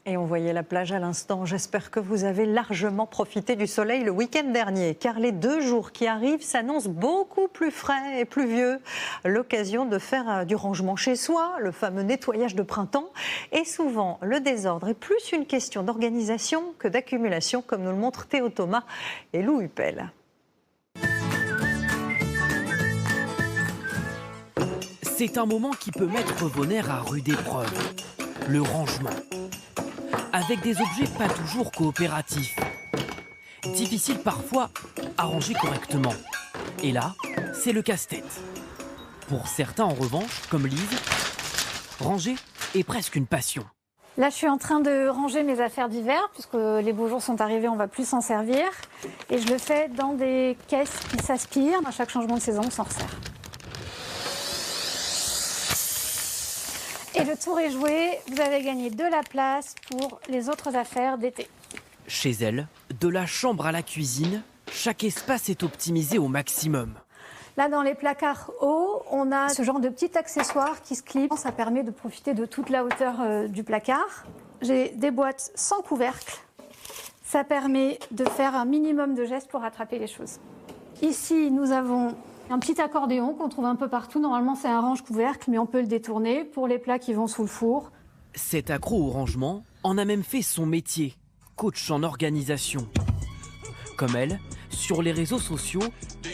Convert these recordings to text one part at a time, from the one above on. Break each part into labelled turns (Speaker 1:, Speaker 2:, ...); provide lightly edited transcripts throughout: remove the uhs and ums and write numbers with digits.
Speaker 1: Et on voyait la plage à l'instant. J'espère que vous avez largement profité du soleil le week-end dernier, car les 2 jours qui arrivent s'annoncent beaucoup plus frais et pluvieux. L'occasion de faire du rangement chez soi, le fameux nettoyage de printemps. Et souvent, le désordre est plus une question d'organisation que d'accumulation, comme nous le montrent Théo Thomas et Lou Huppel.
Speaker 2: C'est un moment qui peut mettre vos nerfs à rude épreuve. Le rangement. Avec des objets pas toujours coopératifs. Difficile parfois à ranger correctement. Et là, c'est le casse-tête. Pour certains en revanche, comme Lise, ranger est presque une passion.
Speaker 3: Là, je suis en train de ranger mes affaires d'hiver, puisque les beaux jours sont arrivés, on va plus s'en servir. Et je le fais dans des caisses qui s'aspirent. À chaque changement de saison, on s'en resserre. Et le tour est joué, vous avez gagné de la place pour les autres affaires d'été.
Speaker 2: Chez elle, de la chambre à la cuisine, chaque espace est optimisé au maximum.
Speaker 3: Là, dans les placards hauts, on a ce genre de petit accessoire qui se clip. Ça permet de profiter de toute la hauteur du placard. J'ai des boîtes sans couvercle. Ça permet de faire un minimum de gestes pour attraper les choses. Ici, nous avons un petit accordéon qu'on trouve un peu partout. Normalement, c'est un range-couvercle, mais on peut le détourner pour les plats qui vont sous le four.
Speaker 2: Cet accro au rangement en a même fait son métier, coach en organisation. Comme elle, sur les réseaux sociaux,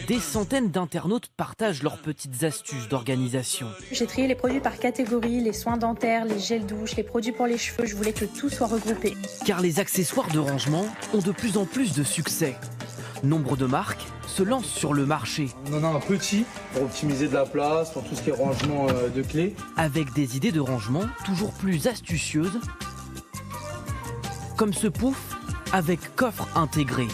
Speaker 2: des centaines d'internautes partagent leurs petites astuces d'organisation.
Speaker 4: J'ai trié les produits par catégorie, les soins dentaires, les gels douche, les produits pour les cheveux. Je voulais que tout soit regroupé.
Speaker 2: Car les accessoires de rangement ont de plus en plus de succès. Nombre de marques se lancent sur le marché.
Speaker 5: On en a un petit pour optimiser de la place, pour tout ce qui est rangement de clés.
Speaker 2: Avec des idées de rangement toujours plus astucieuses, comme ce pouf avec coffre intégré.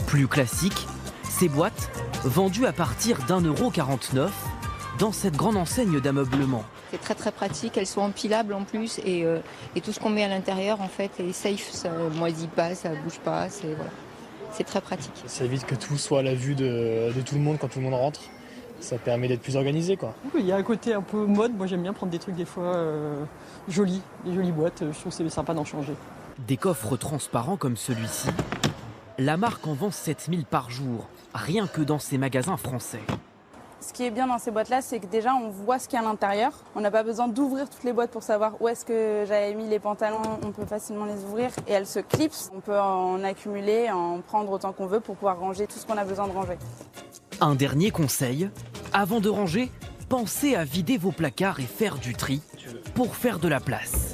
Speaker 2: Plus classique, ces boîtes, vendues à partir d'1,49 € dans cette grande enseigne d'ameublement.
Speaker 6: C'est très pratique, elles sont empilables en plus et tout ce qu'on met à l'intérieur en fait est safe, ça moisit pas, ça bouge pas, c'est très pratique.
Speaker 7: Ça évite que tout soit à la vue de tout le monde quand tout le monde rentre. Ça permet d'être plus organisé quoi.
Speaker 8: Il y a un côté un peu mode, moi j'aime bien prendre des trucs des fois jolis, des jolies boîtes, je trouve que c'est sympa d'en changer.
Speaker 2: Des coffres transparents comme celui-ci, la marque en vend 7000 par jour, rien que dans ses magasins français.
Speaker 9: Ce qui est bien dans ces boîtes-là, c'est que déjà on voit ce qu'il y a à l'intérieur. On n'a pas besoin d'ouvrir toutes les boîtes pour savoir où est-ce que j'avais mis les pantalons. On peut facilement les ouvrir et elles se clipsent. On peut en accumuler, en prendre autant qu'on veut pour pouvoir ranger tout ce qu'on a besoin de ranger.
Speaker 2: Un dernier conseil, avant de ranger, pensez à vider vos placards et faire du tri pour faire de la place.